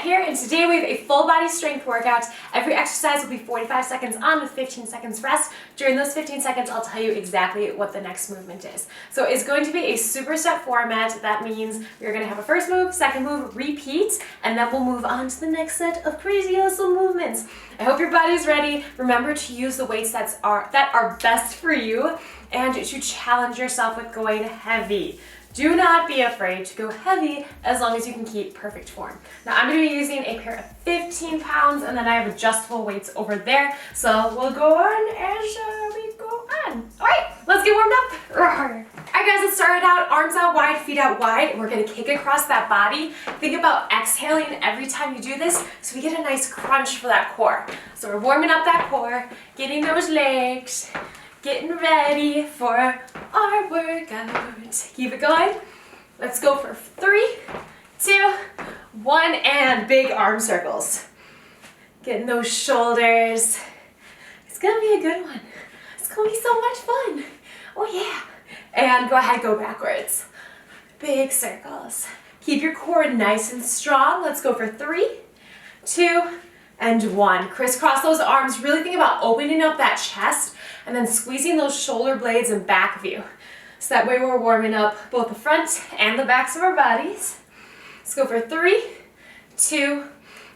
here, and today we have a full body strength workout. Every exercise will be 45 seconds on with 15 seconds rest. During those 15 seconds, I'll tell you exactly what the next movement is. So it's going to be a superset format. That means we're going to have a first move, second move, repeat, and then we'll move on to the next set of crazy awesome movements. I hope your body's ready. Remember to use the weights that are best for you and to challenge yourself with going heavy. Do not be afraid to go heavy as long as you can keep perfect form. Now I'm going to be using a pair of 15 pounds and then I have adjustable weights over there. So we'll go on as we go on. All right, let's get warmed up. All right guys, let's start it out. Arms out wide, feet out wide. We're going to kick across that body. Think about exhaling every time you do this so we get a nice crunch for that core. So we're warming up that core, getting those legs, getting ready for our workout. Keep it going. Let's go for 3, 2, 1, and big arm circles. Getting those shoulders. It's gonna be a good one. It's gonna be so much fun. Oh yeah. And go ahead, go backwards. Big circles. Keep your core nice and strong. Let's go for 3, 2, and 1. Crisscross those arms. Really think about opening up that chest and then squeezing those shoulder blades in back view. So that way we're warming up both the front and the backs of our bodies. Let's go for 3, 2,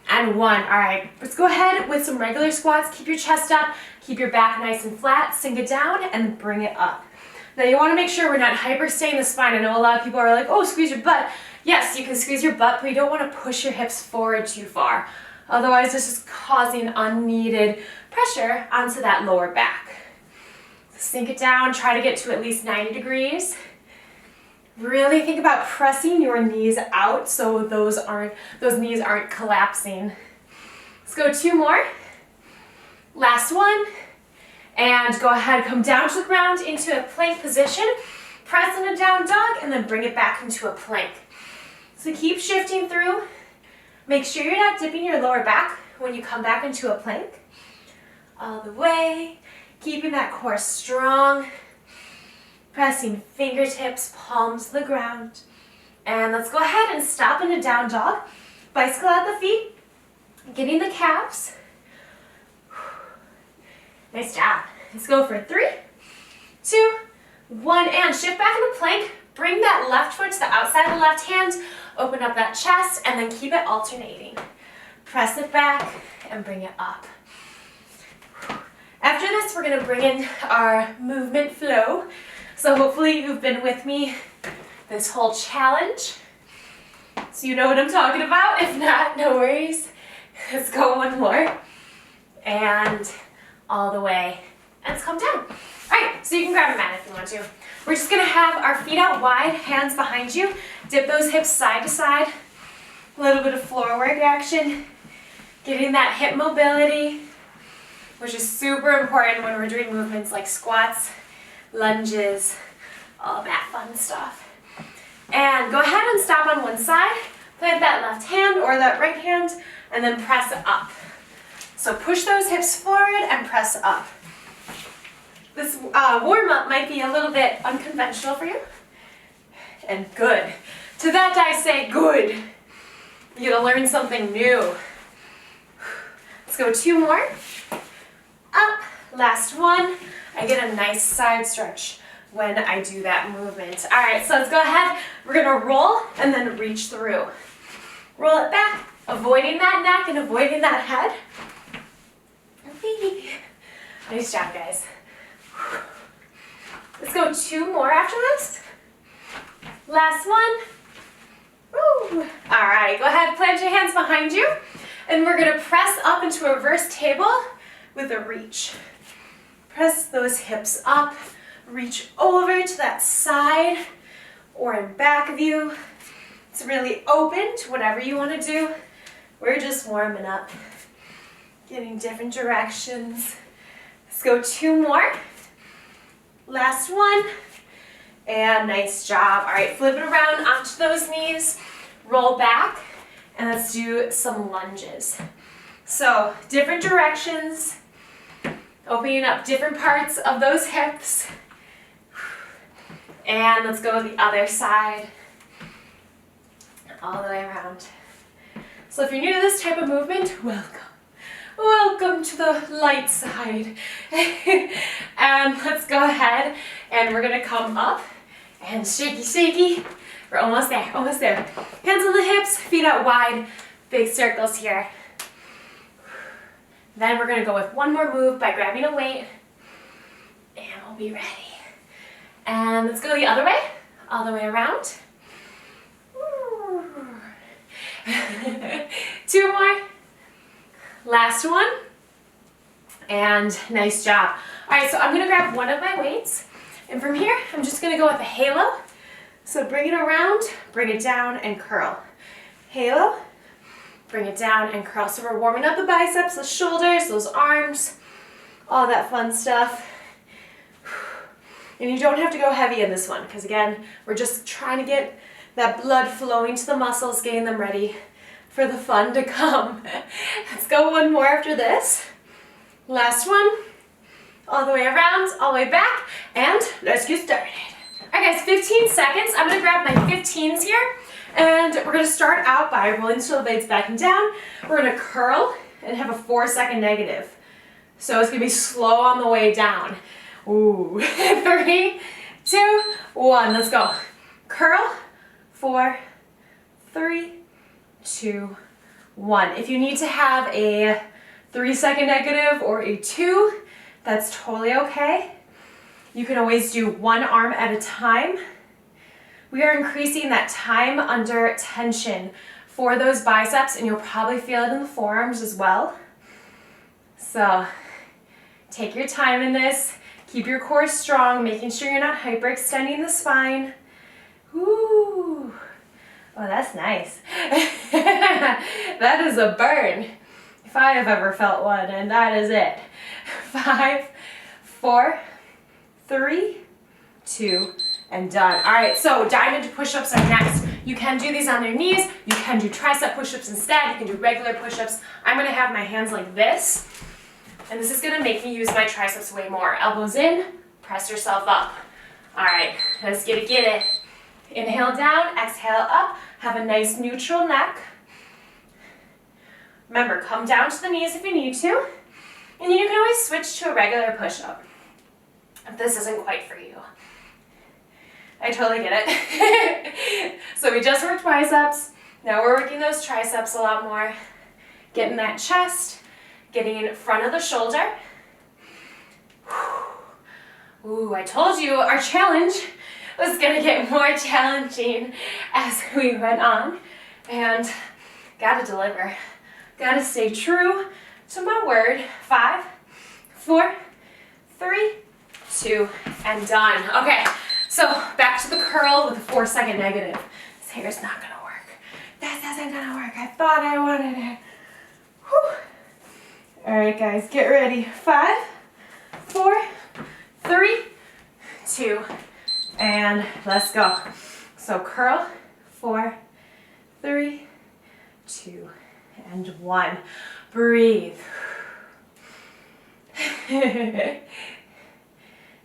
and 1. All right, let's go ahead with some regular squats. Keep your chest up, keep your back nice and flat, sink it down, and bring it up. Now you want to make sure we're not hyperstaying the spine. I know a lot of people are like, oh, squeeze your butt. Yes, you can squeeze your butt, but you don't want to push your hips forward too far. Otherwise, this is causing unneeded pressure onto that lower back. Sink it down, try to get to at least 90 degrees. Really think about pressing your knees out so those knees aren't collapsing. Let's go 2 more. Last one. And go ahead, come down to the ground into a plank position. Press in a down dog and then bring it back into a plank. So keep shifting through. Make sure you're not dipping your lower back when you come back into a plank. All the way. Keeping that core strong, pressing fingertips, palms to the ground. And let's go ahead and stop in a down dog. Bicycle at the feet, getting the calves. Nice job. Let's go for 3, 2, 1, and shift back into plank. Bring that left foot to the outside of the left hand, open up that chest, and then keep it alternating. Press it back and bring it up. After this, we're going to bring in our movement flow. So hopefully you've been with me this whole challenge, so you know what I'm talking about. If not, no worries. Let's go one more. And all the way. And let's come down. All right, so you can grab a mat if you want to. We're just going to have our feet out wide, hands behind you. Dip those hips side to side. A little bit of floor work action. Getting that hip mobility, which is super important when we're doing movements like squats, lunges, all that fun stuff. And go ahead and stop on one side, plant that left hand or that right hand, and then press up. So push those hips forward and press up. This warm-up might be a little bit unconventional for you, and good. To that I say good. You're gonna learn something new. Let's go 2 more. Up, last one. I get a nice side stretch when I do that movement. All right, so let's go ahead. We're gonna roll and then reach through. Roll it back, avoiding that neck and avoiding that head. Nice job, guys. Let's go 2 more after this. Last one. Woo. All right, go ahead, plant your hands behind you, and we're gonna press up into a reverse table with a reach. Press those hips up, reach over to that side or in back view. It's really open to whatever you want to do. We're just warming up, getting different directions. Let's go 2 more. Last one. And nice job. All right, flip it around onto those knees, roll back, and let's do some lunges. So different directions, opening up different parts of those hips. And let's go to the other side, all the way around. So if you're new to this type of movement, welcome. Welcome to the light side. And let's go ahead and we're gonna come up and shaky, shaky. We're almost there, almost there. Hands on the hips, feet out wide, big circles here. Then we're gonna go with one more move by grabbing a weight, and we'll be ready. And let's go the other way, all the way around. Two more. Last one. And nice job. All right, so I'm gonna grab one of my weights, and from here, I'm just gonna go with a halo. So bring it around, bring it down, and curl. Halo, bring it down and curl. So we're warming up the biceps, the shoulders, those arms, all that fun stuff. And you don't have to go heavy in this one, because again, we're just trying to get that blood flowing to the muscles, getting them ready for the fun to come. Let's go one more after this. Last one. All the way around, all the way back, and let's get started. All right guys, 15 seconds. I'm gonna grab my 15s here, and we're gonna start out by rolling the shoulder blades back and down. We're gonna curl and have a 4-second negative. So it's gonna be slow on the way down. Ooh, 3, 2, 1, let's go. Curl, 4, 3, 2, 1. If you need to have a 3-second negative or a 2, that's totally okay. You can always do one arm at a time. We are increasing that time under tension for those biceps, and you'll probably feel it in the forearms as well. So take your time in this. Keep your core strong, making sure you're not hyperextending the spine. Ooh. Oh, that's nice. That is a burn, if I have ever felt one, and that is it. 5, 4, 3, 2, and done. All right, so diamond push-ups are next. You can do these on your knees. You can do tricep push-ups instead. You can do regular push-ups. I'm gonna have my hands like this, and this is gonna make me use my triceps way more. Elbows in, press yourself up. All right, let's get it. Inhale down, exhale up. Have a nice neutral neck. Remember, come down to the knees if you need to, and then you can always switch to a regular push-up if this isn't quite for you. I totally get it. So we just worked biceps. Now we're working those triceps a lot more. Getting that chest, getting in front of the shoulder. Ooh, I told you our challenge was gonna get more challenging as we went on. And gotta deliver. Gotta stay true to my word. 5, 4, 3, 2, and done. Okay, so back to the curl with a 4-second negative. This hair's not gonna work. That isn't gonna work. I thought I wanted it. Whew. All right, guys, get ready. 5, 4, 3, 2, and let's go. So curl, 4, 3, 2, and 1. Breathe.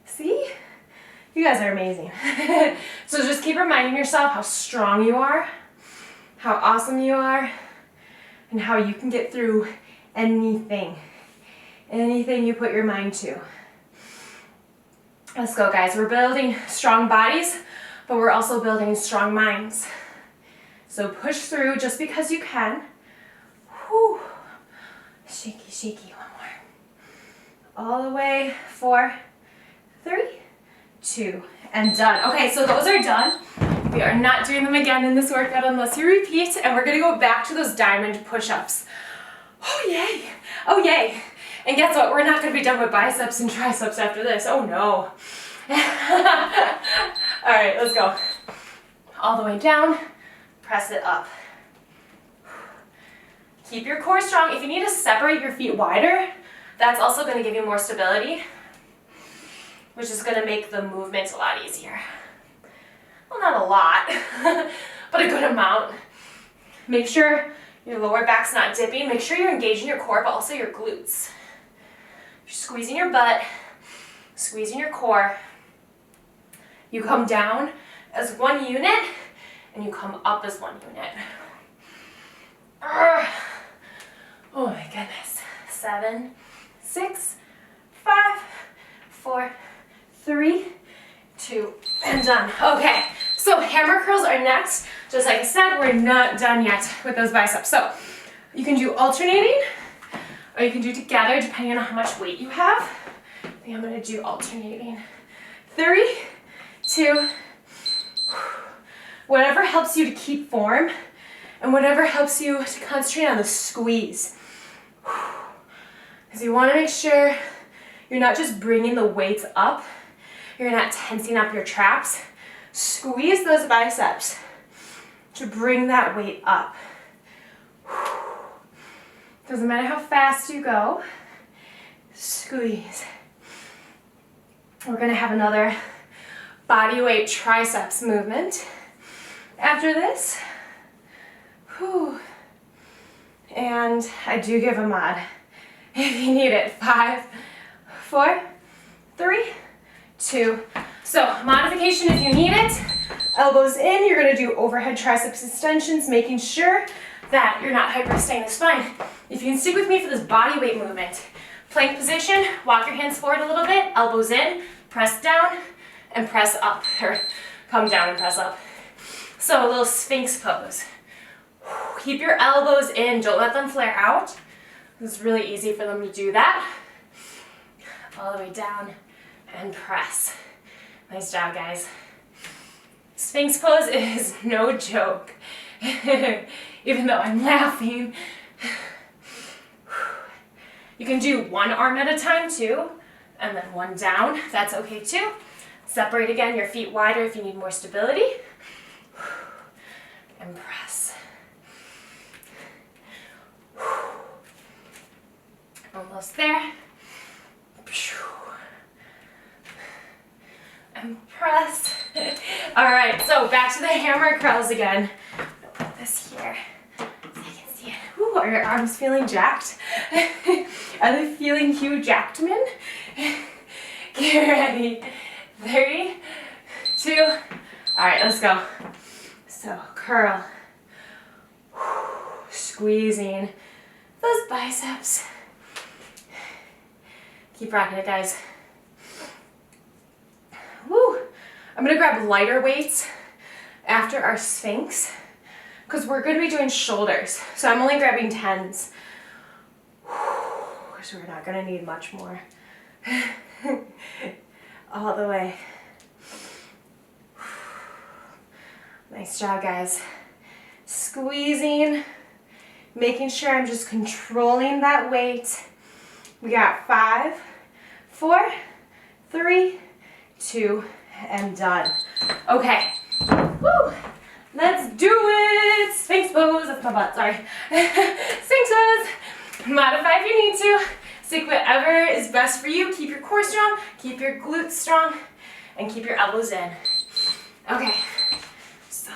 See? You guys are amazing. So just keep reminding yourself how strong you are, how awesome you are, and how you can get through anything you put your mind to. Let's go, guys. We're building strong bodies, but we're also building strong minds. So push through just because you can. Whew. Shaky, shaky, one more. All the way, 4, 3, 2, and done. Okay, so those are done. We are not doing them again in this workout unless you repeat, and we're gonna go back to those diamond push-ups. Oh yay, oh yay. And guess what, we're not gonna be done with biceps and triceps after this, oh no. All right, let's go. All the way down, press it up. Keep your core strong. If you need to separate your feet wider, that's also gonna give you more stability, which is gonna make the movement a lot easier. Well, not a lot, but a good amount. Make sure your lower back's not dipping. Make sure you're engaging your core, but also your glutes. You're squeezing your butt, squeezing your core. You come down as one unit, and you come up as one unit. 7, 6, 5, 4, 3, 2, and done. Okay, so hammer curls are next. Just like I said, we're not done yet with those biceps. So you can do alternating, or you can do together depending on how much weight you have. I think I'm gonna do alternating. 3, 2, whatever helps you to keep form, and whatever helps you to concentrate on the squeeze. Because you want to make sure you're not just bringing the weights up, you're not tensing up your traps. Squeeze those biceps to bring that weight up. Doesn't matter how fast you go, squeeze. We're gonna have another body weight triceps movement after this. Whew. And I do give a mod if you need it. 5, 4, 3, 2. So modification if you need it. Elbows in, you're gonna do overhead triceps extensions, making sure that you're not hyperextending the spine. If you can stick with me for this body weight movement, plank position, walk your hands forward a little bit, elbows in, press down, and press up, or come down and press up. So a little Sphinx pose. Keep your elbows in, don't let them flare out. It's really easy for them to do that. All the way down and press. Nice job, guys. Sphinx pose is no joke. Even though I'm laughing. You can do one arm at a time too, and then one down. That's okay too. Separate again, your feet wider if you need more stability. And press. Almost there. And press. All right, so back to the hammer curls again. I'll put this here so you can see it. Ooh, are your arms feeling jacked? Are they feeling Hugh Jackman? Get ready. 3, 2. All right, let's go. So curl. Squeezing those biceps. Keep rocking it, guys. Woo! I'm gonna grab lighter weights after our Sphinx because we're gonna be doing shoulders. So I'm only grabbing 10s. Because we're not gonna need much more. All the way. Nice job, guys. Squeezing, making sure I'm just controlling that weight. We got 5, 4, 3, 2, and done. Okay, woo, let's do it. Sphinx pose, that's my butt, sorry. Sphinx pose, modify if you need to. Stick whatever is best for you. Keep your core strong, keep your glutes strong, and keep your elbows in. Okay, so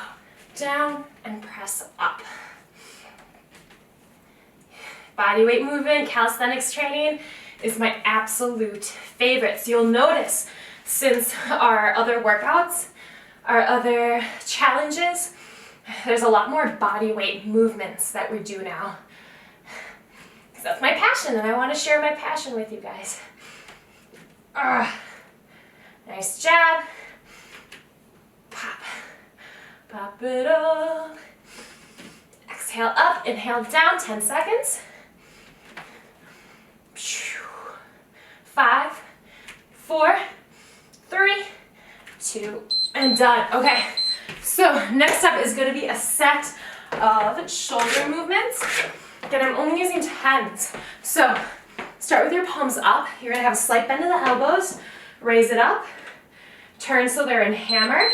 down and press up. Body weight movement, calisthenics training is my absolute favorite. So you'll notice since our other workouts, our other challenges, there's a lot more body weight movements that we do now. Because that's my passion and I want to share my passion with you guys. Nice job. Pop. Pop it up. Exhale up, inhale down, 10 seconds. 5, 4, 3, 2, and done. Okay, so next up is going to be a set of shoulder movements. Again, I'm only using 10s. So start with your palms up. You're going to have a slight bend in the elbows. Raise it up. Turn so they're in hammer.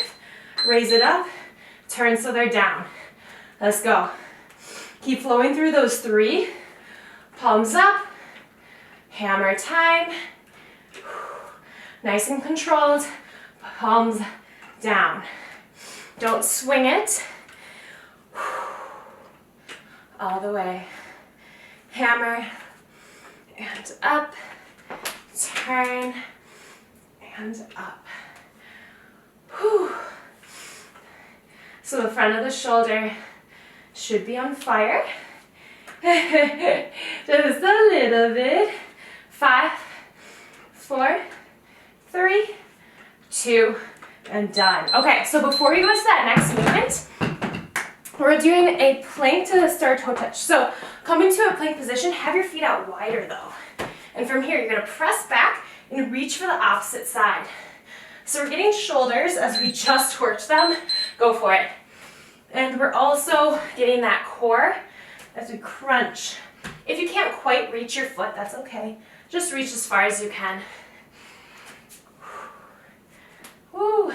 Raise it up. Turn so they're down. Let's go. Keep flowing through those 3. Palms up. Hammer time. Nice and controlled. Palms down. Don't swing it. All the way. Hammer and up. Turn and up. Whew. So the front of the shoulder should be on fire. Just a little bit. 5, 4, 3, 2, and done. Okay, so before we go to that next movement, we're doing a plank to the start toe touch. So come into a plank position, have your feet out wider though. And from here, you're gonna press back and reach for the opposite side. So we're getting shoulders as we just worked them. Go for it. And we're also getting that core as we crunch. If you can't quite reach your foot, that's okay. Just reach as far as you can. Woo.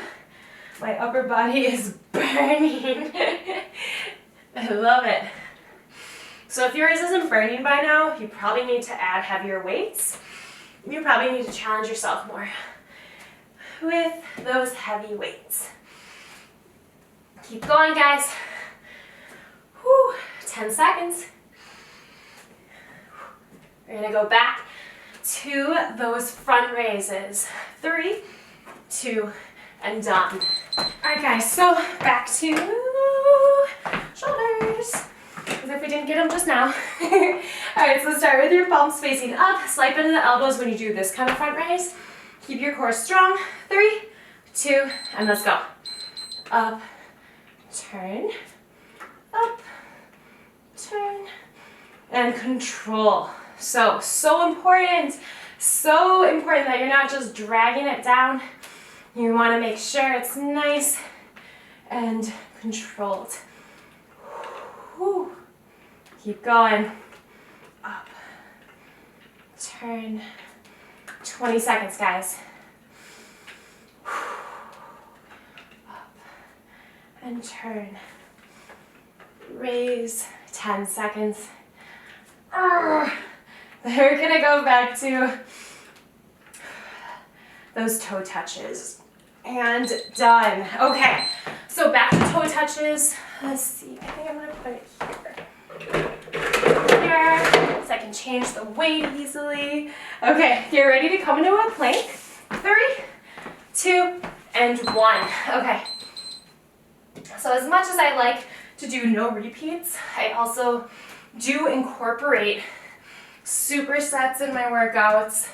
My upper body is burning. I love it. So if yours isn't burning by now, you probably need to add heavier weights. You probably need to challenge yourself more with those heavy weights. Keep going, guys. Whew, 10 seconds. We're gonna go back to those front raises. 3, 2, and done. All right, guys, so back to shoulders, as if we didn't get them just now. All right, so start with your palms facing up, slide into the elbows when you do this kind of front raise. Keep your core strong. 3, 2, and let's go. Up, turn, up, turn, and control. So important that you're not just dragging it down. You want to make sure it's nice and controlled. Whew. Keep going. Up, turn. 20 seconds, guys. Up and turn. Raise. 10 seconds. We're gonna go back to those toe touches. And done. Okay, so back to toe touches. Let's see, I think I'm gonna put it here, so I can change the weight easily. Okay, you're ready to come into a plank. 3, 2, and 1. Okay, so as much as I like to do no repeats, I also do incorporate supersets in my workouts,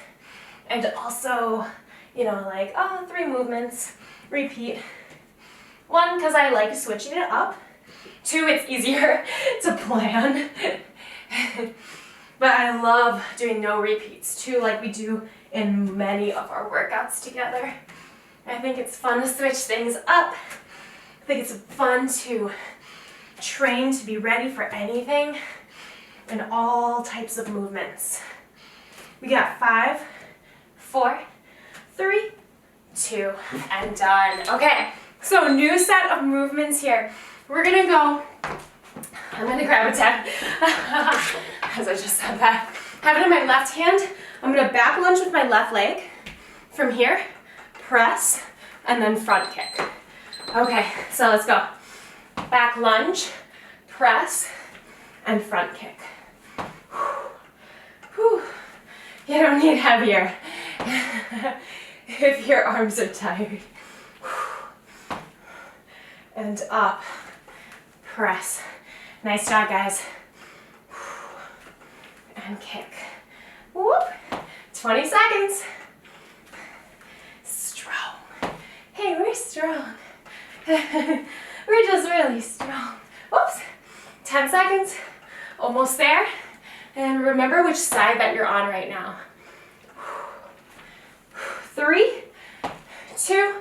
and also, you know, like, 3 movements, repeat. 1, because I like switching it up. 2, it's easier to plan. But I love doing no repeats too, like we do in many of our workouts together. I think it's fun to switch things up. I think it's fun to train to be ready for anything and all types of movements. We got 5, 4, 3, 2, and done. Okay, so new set of movements here. We're gonna go, I'm gonna grab a tab, as I just said that. Have it in my left hand. I'm gonna back lunge with my left leg. From here, press, and then front kick. Okay, so let's go. Back lunge, press, and front kick. Whew. You don't need heavier if your arms are tired. And up, press. Nice job, guys. And kick. Whoop. 20 seconds. Strong. Hey, we're strong. We're just really strong. Whoops. 10 seconds. Almost there. And remember which side that you're on right now. 3, 2,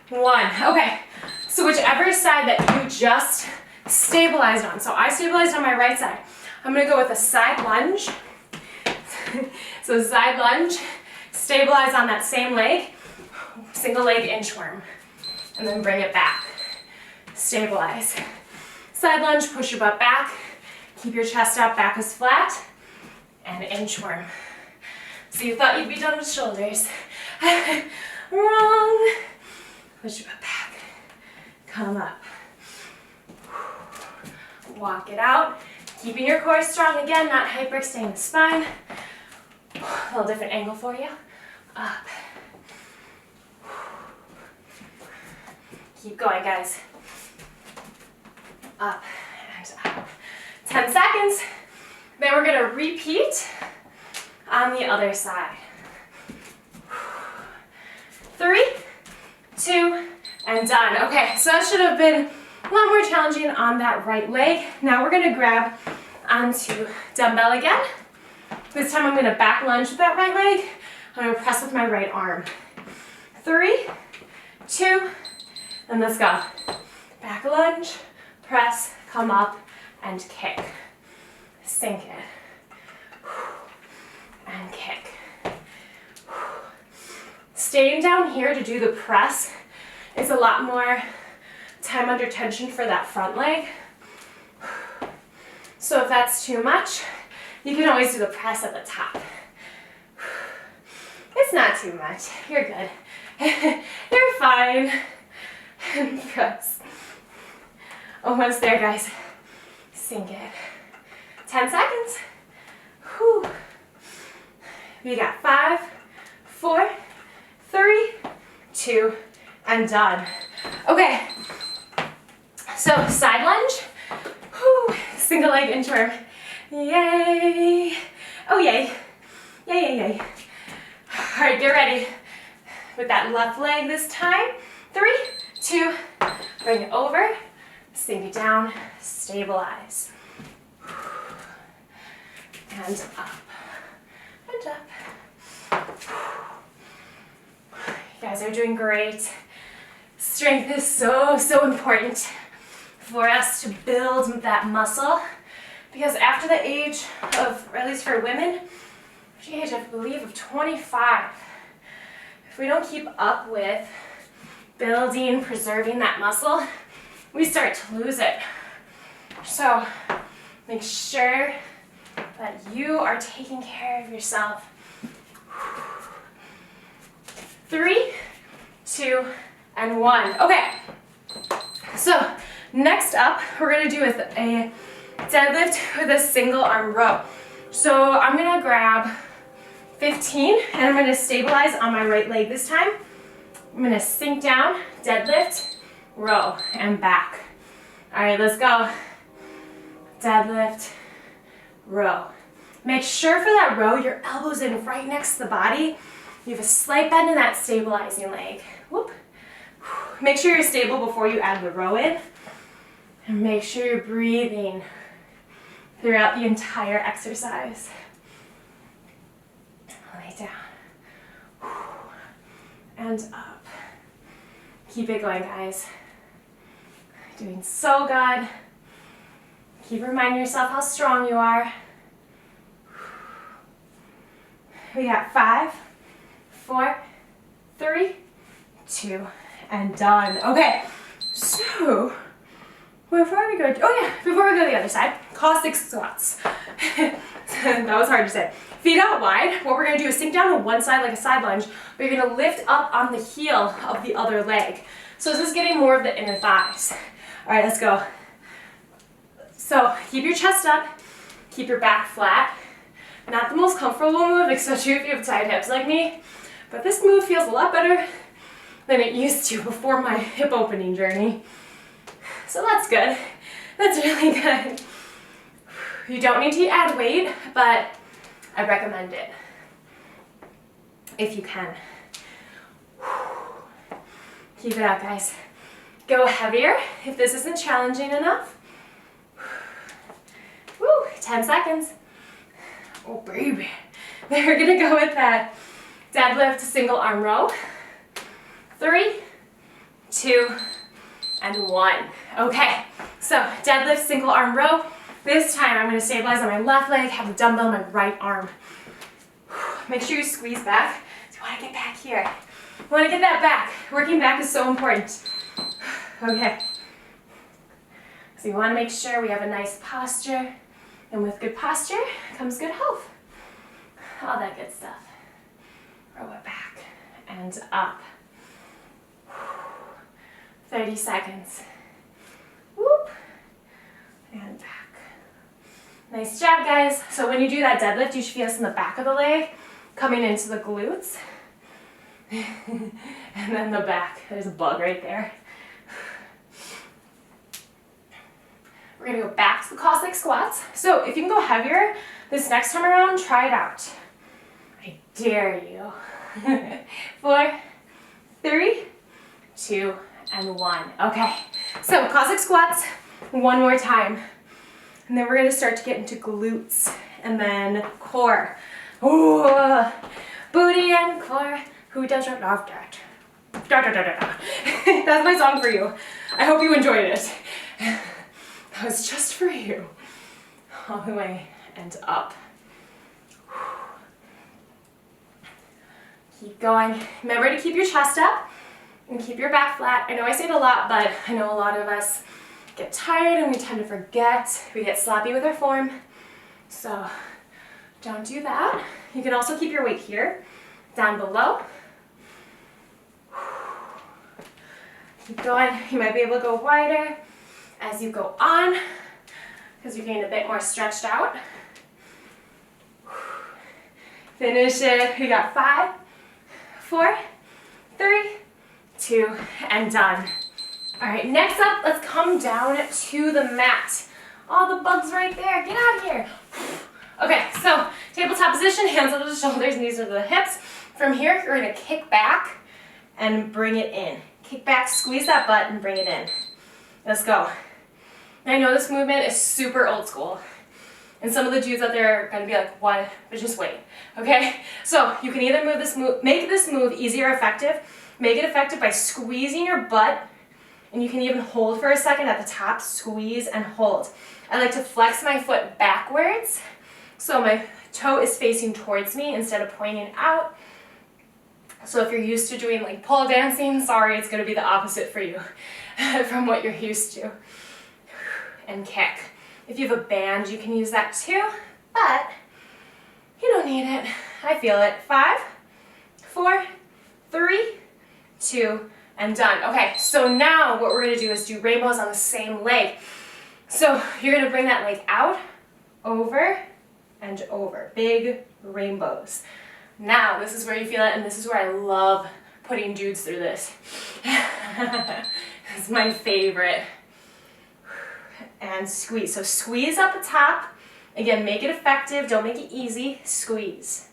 1. Okay, so whichever side that you just stabilized on. So I stabilized on my right side. I'm gonna go with a side lunge. So side lunge, stabilize on that same leg, single leg inchworm, and then bring it back. Stabilize. Side lunge, push your butt back, keep your chest up, back is flat, and inchworm. So you thought you'd be done with shoulders. Wrong. Push your butt back, come up. Walk it out, keeping your core strong again, not hyperextending the spine. A little different angle for you. Up. Keep going, guys. Up and up. 10 seconds. Then we're gonna repeat on the other side. 3, 2, and done. Okay, so that should have been a lot more challenging on that right leg. Now we're gonna grab onto dumbbell again. This time I'm gonna back lunge with that right leg. I'm gonna press with my right arm. 3, 2, and let's go. Back lunge, press, come up, and kick. Sink it. And kick. Staying down here to do the press is a lot more time under tension for that front leg. So if that's too much, you can always do the press at the top. It's not too much. You're good. You're fine. Press. Almost there, guys. Sink it. 10 seconds. Whew. We got 5, 4, 3, 2, and done. Okay. So side lunge. Whew. Single leg inchworm. Yay. Oh, yay. Yay, yay, yay. All right, get ready. With that left leg this time. 3, 2, bring it over, sink it down, stabilize. And up, and up. You guys are doing great. Strength is so, so important for us to build that muscle, because after the age of, or at least for women, the age, I believe, of 25, if we don't keep up with building, preserving that muscle, we start to lose it. So make sure that you are taking care of yourself. 3, 2, and 1. Okay, so next up, we're gonna do a deadlift with a single arm row. So I'm gonna grab 15, and I'm gonna stabilize on my right leg this time. I'm gonna sink down, deadlift, row, and back. All right, let's go. Deadlift, row. Make sure for that row, your elbow's in right next to the body. You have a slight bend in that stabilizing leg. Whoop. Make sure you're stable before you add the row in. And make sure you're breathing throughout the entire exercise. Lay down. And up. Keep it going, guys. Doing so good. Keep reminding yourself how strong you are. We got 5, 4, 3, 2, and done. Okay, so before we go to the other side, Caussac Squats. That was hard to say. Feet out wide. What we're gonna do is sink down to one side like a side lunge, but you're gonna lift up on the heel of the other leg. So this is getting more of the inner thighs. All right, let's go. So keep your chest up, keep your back flat. Not the most comfortable move, especially if you have tight hips like me, but this move feels a lot better than it used to before my hip opening journey. So that's good. That's really good. You don't need to add weight, but I recommend it if you can. Keep it up, guys. Go heavier if this isn't challenging enough. Woo, 10 seconds. Oh, baby. Then we're gonna go with that deadlift single arm row. 3, 2, and 1. Okay, so deadlift single arm row. This time I'm gonna stabilize on my left leg, have the dumbbell on my right arm. Make sure you squeeze back. So you wanna get back here. You wanna get that back. Working back is so important. Okay. So you wanna make sure we have a nice posture. And with good posture comes good health. All that good stuff. Roll it back and up. 30 seconds. Whoop. And back. Nice job, guys. So when you do that deadlift, you should feel this in the back of the leg, coming into the glutes. And then the back. There's a bug right there. We're gonna go back to the Caussac Squats. So if you can go heavier, This next time around, try it out. I dare you. 4, 3, 2, and 1. Okay, so Caussac Squats, one more time. And then we're gonna start to get into glutes and then core. Ooh, booty and core. Who doesn't love that? Da, da, da, da, da. That's my song for you. I hope you enjoyed it. That was just for you. All the way and up. Keep going. Remember to keep your chest up and keep your back flat. I know I say it a lot, but I know a lot of us get tired and we tend to forget. We get sloppy with our form. So don't do that. You can also keep your weight here, down below. Keep going. You might be able to go wider as you go on because you're getting a bit more stretched out. Finish it. We got 5, 4, 3, 2, and done. All right, next up, let's come down to the mat. All the bugs right there. Get out of here. Okay, so tabletop position, hands under the shoulders, knees under the hips. From here, you're going to kick back and bring it in. Kick back, squeeze that butt, and bring it in. Let's go. I know this movement is super old school. And some of the dudes out there are going to be like, what? But just wait, okay? So you can either make this move easy or effective. Make it effective by squeezing your butt, and you can even hold for a second at the top, squeeze and hold. I like to flex my foot backwards, so my toe is facing towards me instead of pointing out. So if you're used to doing like pole dancing, sorry, it's going to be the opposite for you from what you're used to. And kick. If you have a band, you can use that too, but you don't need it. I feel it. 5, 4, 3, 2, and done. Okay, so now what we're going to do is do rainbows on the same leg. So you're going to bring that leg out, over, and over. Big rainbows. Now, this is where you feel it, and this is where I love putting dudes through this. It's my favorite. And squeeze. So squeeze up the top. Again, make it effective. Don't make it easy. Squeeze.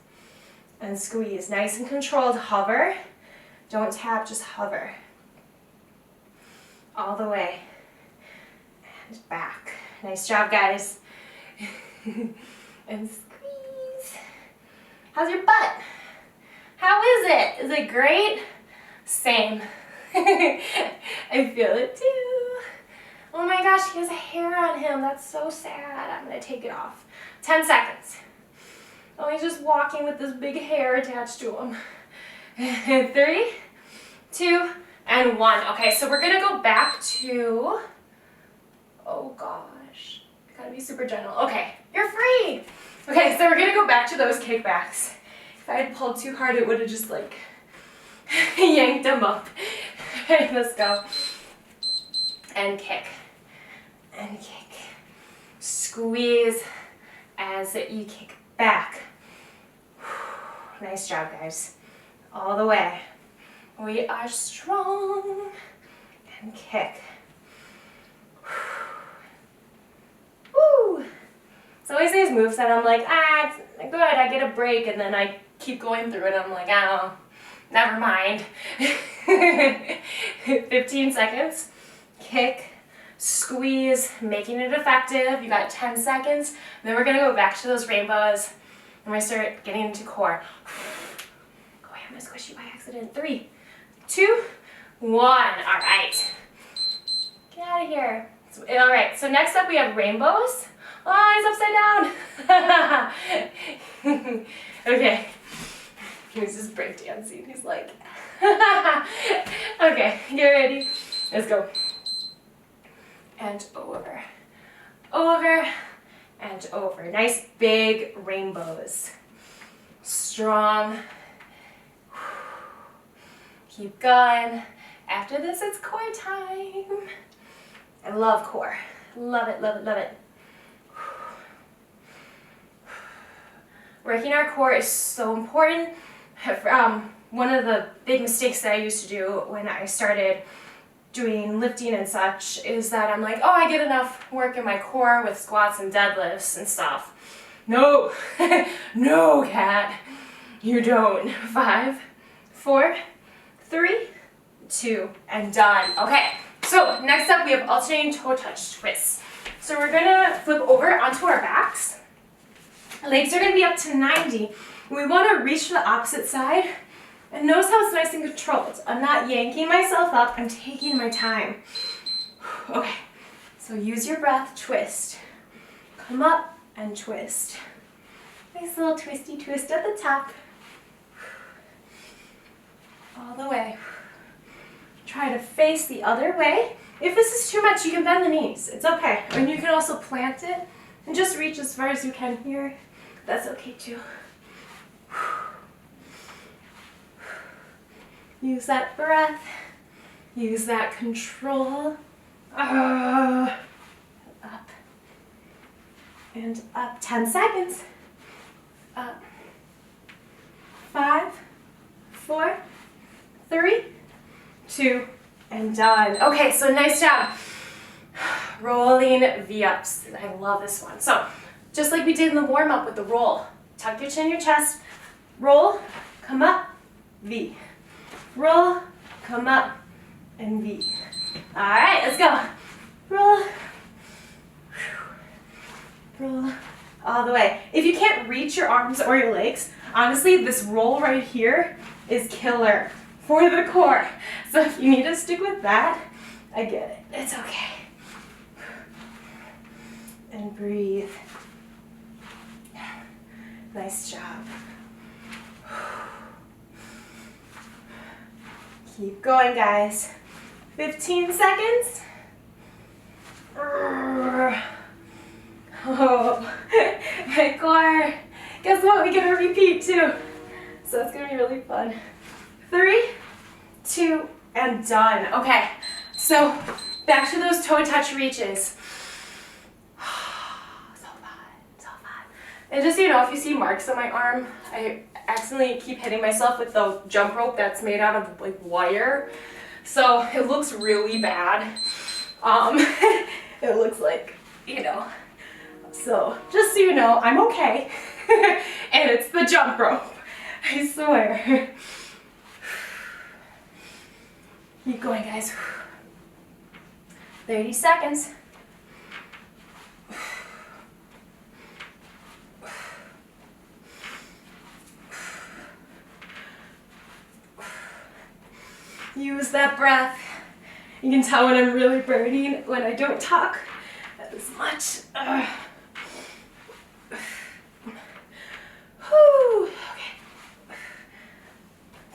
And squeeze. Nice and controlled. Hover. Don't tap, just hover. All the way. And back. Nice job, guys. And squeeze. How's your butt? How is it? Is it great? Same. I feel it too. Oh my gosh, he has hair on him. That's so sad. I'm going to take it off. 10 seconds. Oh, he's just walking with this big hair attached to him. 3, 2, and 1. Okay, so we're going to go back to... Oh gosh. Gotta be super gentle. Okay, you're free. Okay, so we're going to go back to those kickbacks. If I had pulled too hard, it would have just like yanked them up. Okay, let's go. And kick. And kick. Squeeze as you kick back. Nice job, guys. All the way. We are strong. And kick. Woo! It's always these moves that I'm like, it's good, I get a break, and then I keep going through it, and I'm like, oh, never mind. 15 seconds. Kick. Squeeze, making it effective. You got 10 seconds. Then we're gonna go back to those rainbows. And we're gonna start getting into core. Oh, I'm gonna squish you by accident. 3, 2, 1. All right. Get out of here. All right, so next up we have rainbows. Oh, he's upside down. Okay. He's just breakdancing. He's like, okay, get ready. Let's go. And over, over, and over. Nice big rainbows. Strong. Keep going. After this, it's core time. I love core. Love it, love it, love it. Working our core is so important. One of the big mistakes that I used to do when I started doing lifting and such is that I'm like, oh, I get enough work in my core with squats and deadlifts and stuff. No, no, cat. You don't. 5, 4, 3, 2, and done. Okay, so next up we have alternating toe touch twists. So we're gonna flip over onto our backs. Legs are gonna be up to 90. We wanna reach to the opposite side. And notice how it's nice and controlled. I'm not yanking myself up, I'm taking my time. Okay, so use your breath, twist. Come up and twist. Nice little twisty twist at the top. All the way. Try to face the other way. If this is too much, you can bend the knees. It's okay. And you can also plant it and just reach as far as you can here. That's okay too. Use that breath. Use that control. Up. And up. 10 seconds. Up. 5, 4, 3, 2, and done. Okay, so nice job. Rolling V-ups. I love this one. So, just like we did in the warm-up with the roll. Tuck your chin in your chest. Roll, come up, V. Roll, come up, and V. All right, let's go. Roll. Roll all the way. If you can't reach your arms or your legs, honestly, this roll right here is killer for the core. So if you need to stick with that, I get it. It's okay. And breathe. Nice job. Keep going, guys. 15 seconds. Oh, my core. Guess what? We get a repeat too. So it's gonna be really fun. 3, 2, and done. Okay, so back to those toe touch reaches. So fun. And just so you know, if you see marks on my arm, I accidentally keep hitting myself with the jump rope that's made out of like wire. So it looks really bad. It looks like, you know. So just so you know, I'm okay. And it's the jump rope, I swear. Keep going, guys. 30 seconds. Use that breath. You can tell when I'm really burning when I don't talk as much. Whew. Okay.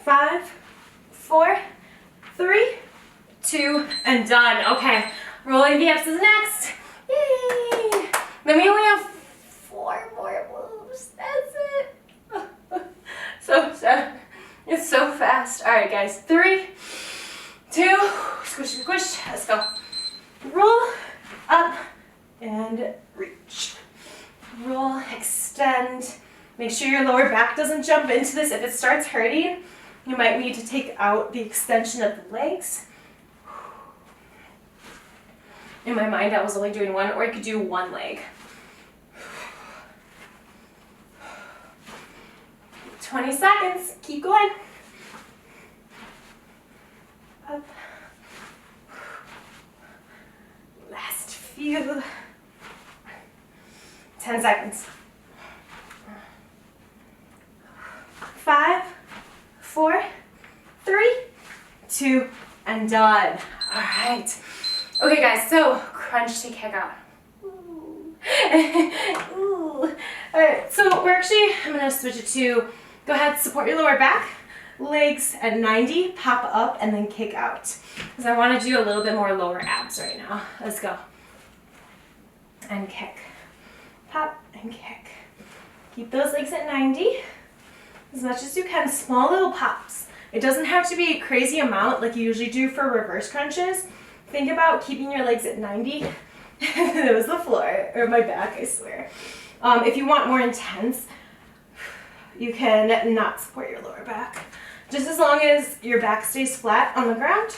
5, 4, 3, 2, and done. Okay, rolling V-ups is next. Yay! Then we only have 4 more moves. That's it. So sad. It's so fast. All right, guys. 3, 2, squish, squish. Let's go. Roll, up, and reach. Roll, extend. Make sure your lower back doesn't jump into this. If it starts hurting, you might need to take out the extension of the legs. In my mind, I was only doing one, or you could do one leg. 20 seconds. Keep going. Up. Last few. 10 seconds. 5, 4, 3, 2, and done. All right. Okay, guys, so crunch to kick out. Ooh. Ooh. All right, so I'm gonna switch it to, go ahead, support your lower back, legs at 90, pop up, and then kick out. Because I wanna do a little bit more lower abs right now. Let's go. And kick. Pop and kick. Keep those legs at 90. As much as you can, small little pops. It doesn't have to be a crazy amount like you usually do for reverse crunches. Think about keeping your legs at 90. It was the floor, or my back, I swear. If you want more intense, you can not support your lower back. Just as long as your back stays flat on the ground.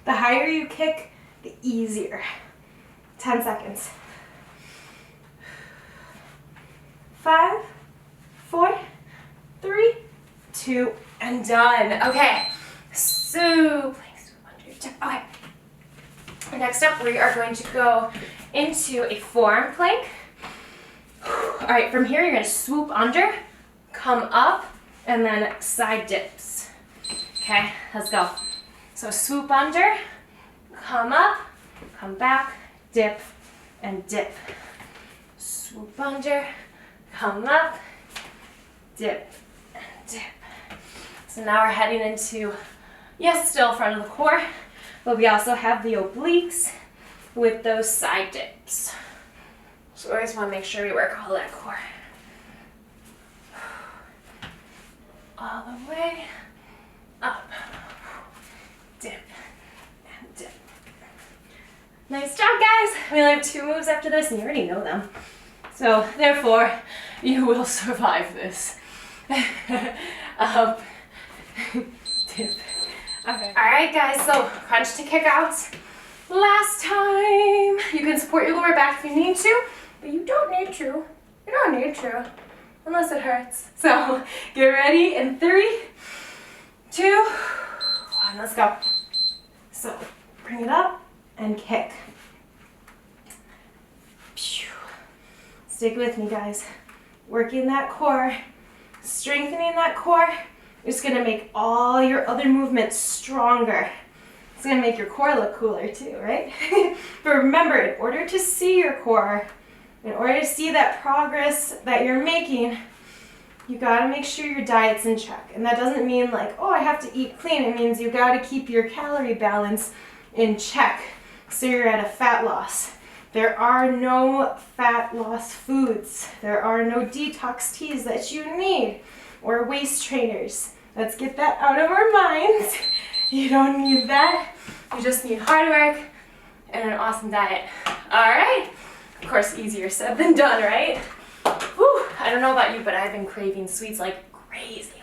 The higher you kick, the easier. 10 seconds. 5, 4, 3, 2, and done. Okay, so okay. Next up, we are going to go into a forearm plank. All right, from here, you're gonna swoop under, come up, and then side dips. Okay, let's go. So swoop under, come up, come back, dip, and dip. Swoop under, come up, dip, and dip. So now we're heading into, yes, still front of the core, but we also have the obliques with those side dips. So we always want to make sure we work all that core. All the way up, dip, and dip. Nice job, guys. We only have 2 moves after this, and you already know them. So therefore, you will survive this. Up, dip. Okay. All right, guys, so crunch to kick out. Last time. You can support your lower back if you need to, but you don't need to. You don't need to, unless it hurts. So get ready in 3, 2, 1, let's go. So bring it up and kick. Stick with me, guys. Working that core, strengthening that core. It's gonna make all your other movements stronger. It's gonna make your core look cooler too, right? But remember, in order to see your core, in order to see that progress that you're making, you gotta make sure your diet's in check. And that doesn't mean like, oh, I have to eat clean. It means you gotta keep your calorie balance in check so you're at a fat loss. There are no fat loss foods. There are no detox teas that you need or waist trainers. Let's get that out of our minds. You don't need that. You just need hard work and an awesome diet. All right. Of course, easier said than done, right? Whew. I don't know about you, but I've been craving sweets like crazy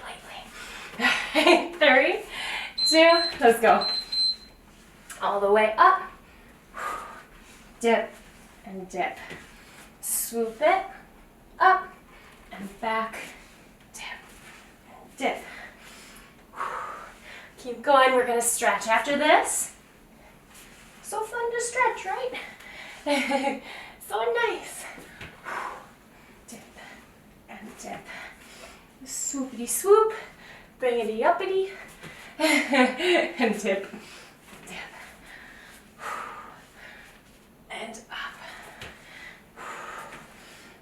lately. 3, 2, let's go. All the way up. Dip and dip. Swoop it up and back. Dip and dip. Keep going. We're going to stretch after this. So fun to stretch, right? So nice. Dip and dip. Swoopity swoop. Bringity uppity. And dip. Dip. And up.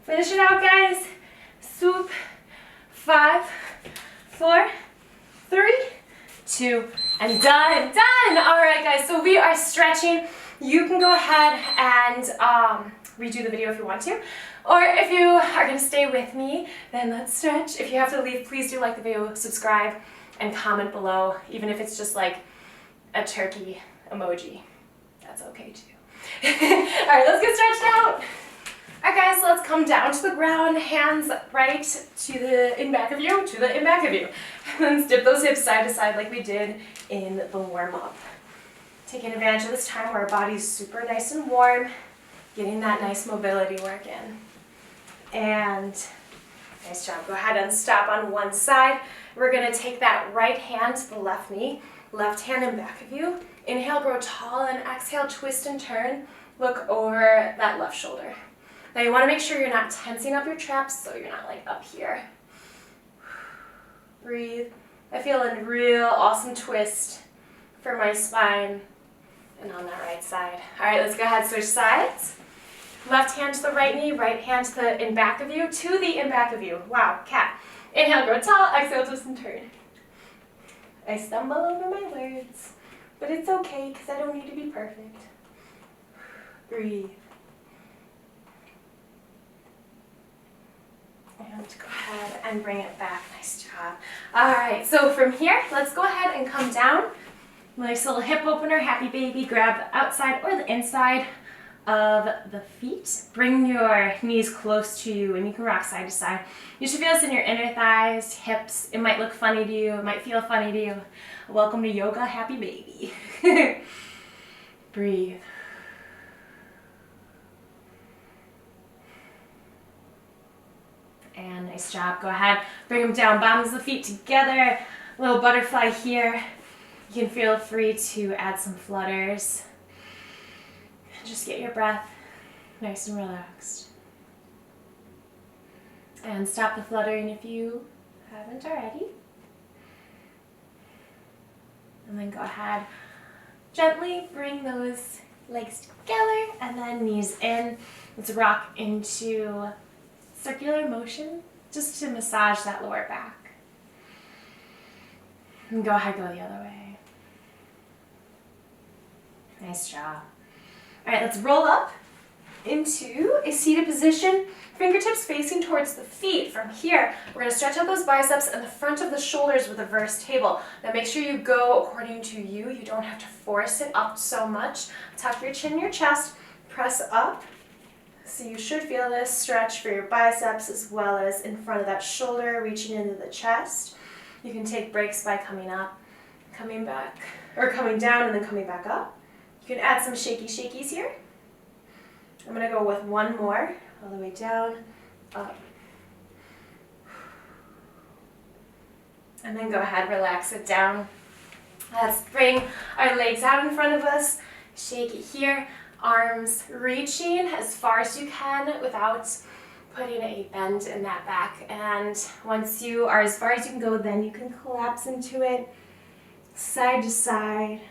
Finish it out, guys. Swoop. 5, 4, 3, 2, and done. Done. All right, guys. So we are stretching. You can go ahead and redo the video if you want to, or if you are going to stay with me, then let's stretch. If you have to leave, please do like the video, subscribe, and comment below, even if it's just like a turkey emoji. That's okay too. All right, let's get stretched out. All right, guys, let's come down to the ground, hands right to the in back of you, and then dip those hips side to side like we did in the warm-up. Taking advantage of this time where our body's super nice and warm, getting that nice mobility work in. And nice job. Go ahead and stop on one side. We're gonna take that right hand to the left knee, left hand in back of you. Inhale, grow tall, and exhale, twist and turn. Look over that left shoulder. Now you wanna make sure you're not tensing up your traps so you're not like up here. Breathe. I feel a real awesome twist for my spine and on that right side. All right, let's go ahead, switch sides. Left hand to the right knee, right hand to the in back of you, to the in back of you. Wow, cat. Inhale, grow tall, exhale, twist and turn. I stumble over my words, but it's okay because I don't need to be perfect. Breathe. And go ahead and bring it back. Nice job. All right, so from here, let's go ahead and come down. Nice little hip opener, happy baby. Grab the outside or the inside of the feet. Bring your knees close to you and you can rock side to side. You should feel this in your inner thighs, hips. It might look funny to you. It might feel funny to you. Welcome to yoga, happy baby. Breathe. And nice job. Go ahead, bring them down, bottoms of the feet together. Little butterfly here. You can feel free to add some flutters. Just get your breath nice and relaxed. And stop the fluttering if you haven't already. And then go ahead, gently bring those legs together and then knees in. Let's rock into circular motion just to massage that lower back. And go ahead, go the other way. Nice job. All right, let's roll up into a seated position, fingertips facing towards the feet. From here, we're gonna stretch out those biceps and the front of the shoulders with a reverse table. Now make sure you go according to you. You don't have to force it up so much. Tuck your chin in your chest, press up. So you should feel this stretch for your biceps as well as in front of that shoulder, reaching into the chest. You can take breaks by coming up, coming back, or coming down and then coming back up. You can add some shakies here. I'm going to go with one more, all the way down, up. And then go ahead, relax it down. Let's bring our legs out in front of us, shake it here, arms reaching as far as you can without putting a bend in that back. And once you are as far as you can go, then you can collapse into it, side to side.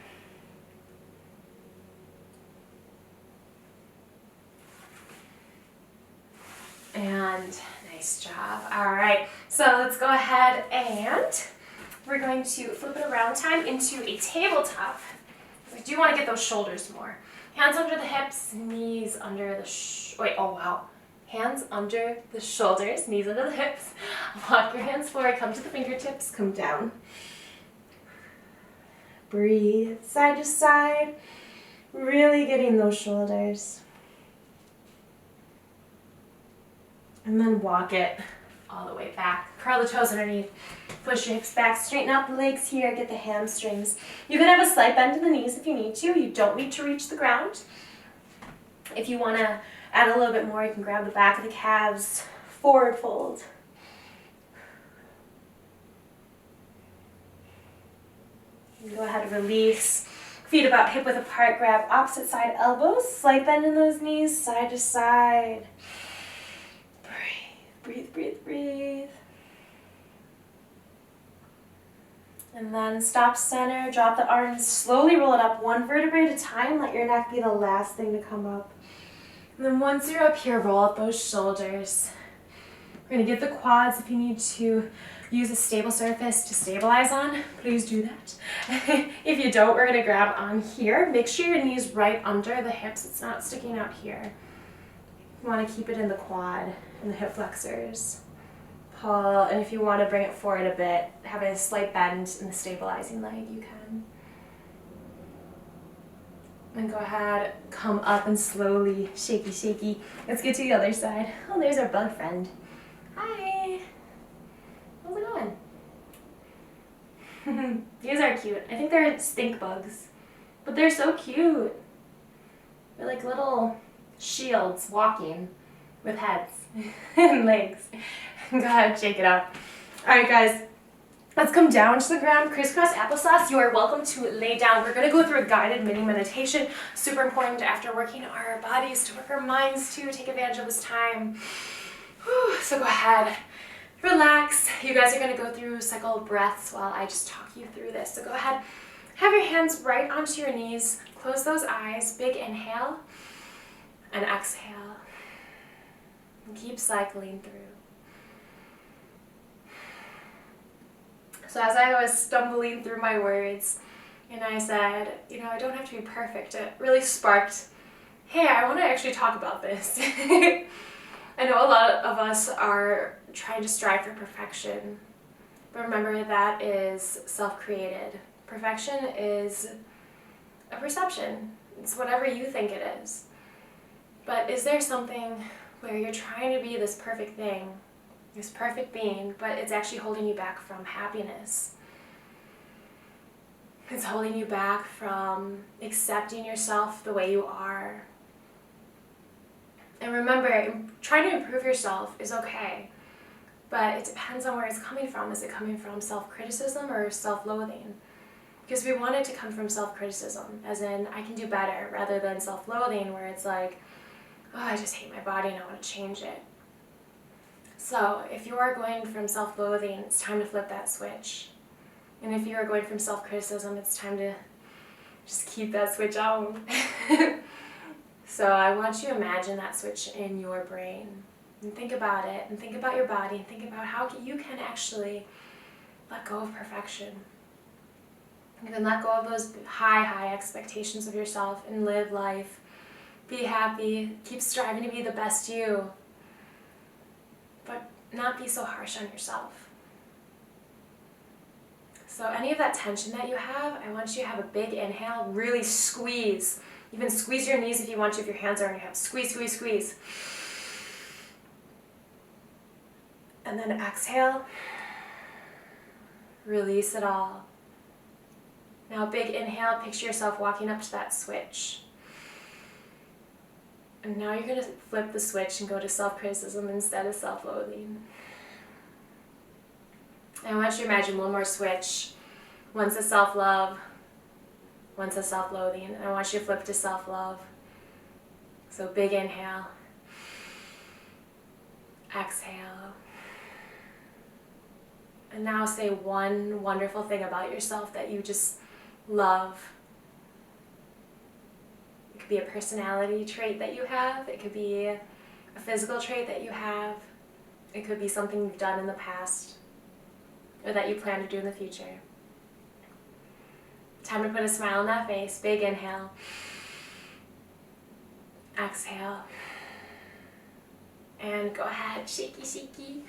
And nice job. All right, so let's go ahead and we're going to flip it around time into a tabletop. We do want to get those shoulders more. Hands under the hips, knees under the hands under the shoulders, knees under the hips. Walk your hands forward, come to the fingertips, come down. Breathe side to side, really getting those shoulders. And then walk it all the way back. Curl the toes underneath. Push your hips back. Straighten out the legs here. Get the hamstrings. You can have a slight bend in the knees if you need to. You don't need to reach the ground. If you want to add a little bit more, you can grab the back of the calves. Forward fold. And go ahead and release. Feet about hip width apart. Grab opposite side elbows. Slight bend in those knees. Side to side. Breathe, breathe, breathe. And then stop center, drop the arms, slowly roll it up one vertebrae at a time. Let your neck be the last thing to come up. And then once you're up here, roll up those shoulders. We're gonna get the quads. If you need to use a stable surface to stabilize on, please do that. If you don't, we're gonna grab on here. Make sure your knee's right under the hips. It's not sticking out here. You wanna keep it in the quad and the hip flexors. Pull, and if you want to bring it forward a bit, have a slight bend in the stabilizing leg, you can. And go ahead, come up and slowly, shaky. Let's get to the other side. Oh, there's our bug friend. Hi. How's it going? These are cute. I think they're stink bugs, but they're so cute. They're like little shields walking with heads and legs. Go ahead, shake it up. All right, guys, let's come down to the ground. Crisscross applesauce. You are welcome to lay down. We're going to go through a guided mini meditation. Super important after working our bodies to work our minds too. Take advantage of this time. Whew. So go ahead, relax. You guys are going to go through cycle breaths while I just talk you through this. So go ahead, have your hands right onto your knees. Close those eyes. Big inhale and exhale. And keep cycling through. So as I was stumbling through my words and I said, I don't have to be perfect, it really sparked, hey, I want to actually talk about this. I know a lot of us are trying to strive for perfection, but remember that is self-created. Perfection is a perception. It's whatever you think it is. But is there something where you're trying to be this perfect thing, this perfect being, but it's actually holding you back from happiness? It's holding you back from accepting yourself the way you are. And remember, trying to improve yourself is okay. but it depends on where it's coming from. Is it coming from self-criticism or self-loathing? Because we want it to come from self-criticism, as in, I can do better, rather than self-loathing, where it's like, oh, I just hate my body and I want to change it. So if you are going from self-loathing, it's time to flip that switch. And if you are going from self-criticism, it's time to just keep that switch on. So I want you to imagine that switch in your brain. And think about it, and think about your body, and think about how you can actually let go of perfection. You can let go of those high expectations of yourself and live life. Be happy, keep striving to be the best you, but not be so harsh on yourself. So any of that tension that you have, I want you to have a big inhale, really squeeze. Even squeeze your knees if you want to, if your hands are on your hips. Squeeze, squeeze, squeeze. And then exhale, release it all. Now big inhale, picture yourself walking up to that switch. And now you're going to flip the switch and go to self-criticism instead of self-loathing. I want you to imagine one more switch. One's a self-love, one's a self-loathing. And I want you to flip to self-love. So big inhale, exhale. And now say one wonderful thing about yourself that you just love. It could be a personality trait that you have. It could be a physical trait that you have. It could be something you've done in the past or that you plan to do in the future. Time to put a smile on that face. Big inhale. Exhale. And go ahead, shaky, shaky.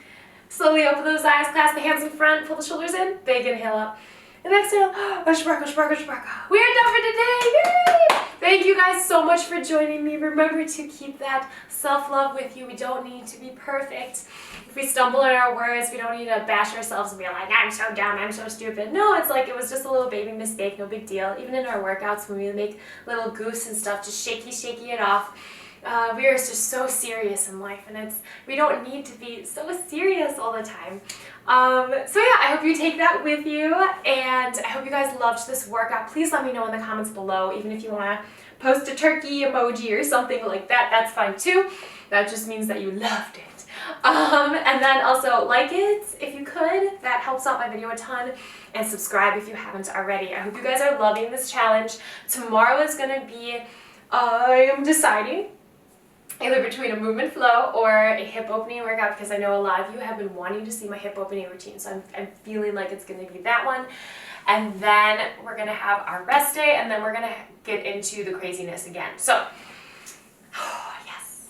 Slowly open those eyes, clasp the hands in front, pull the shoulders in. Big inhale up. And exhale. Ushbarka, ushbarka, ushbarka. We are done for today. Yay! Thank you guys so much for joining me. Remember to keep that self-love with you. We don't need to be perfect. If we stumble in our words, we don't need to bash ourselves and be like, I'm so dumb, I'm so stupid. No, it's like it was just a little baby mistake, no big deal. Even in our workouts when we make little goofs and stuff, just shaky it off. We are just so serious in life, and we don't need to be so serious all the time. So yeah, I hope you take that with you, and I hope you guys loved this workout. Please let me know in the comments below, even if you want to post a turkey emoji or something like that, that's fine too. That just means that you loved it. And then also like it if you could, that helps out my video a ton, and subscribe if you haven't already. I hope you guys are loving this challenge. Tomorrow is going to be, I am deciding, either between a movement flow or a hip opening workout, because I know a lot of you have been wanting to see my hip opening routine, so I'm feeling like it's going to be that one. And then we're going to have our rest day, and then we're going to get into the craziness again. So, yes,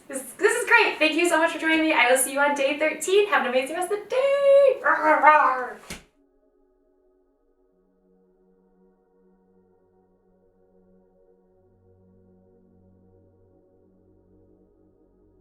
this is great. Thank you so much for joining me. I will see you on day 13. Have an amazing rest of the day. RAWRR.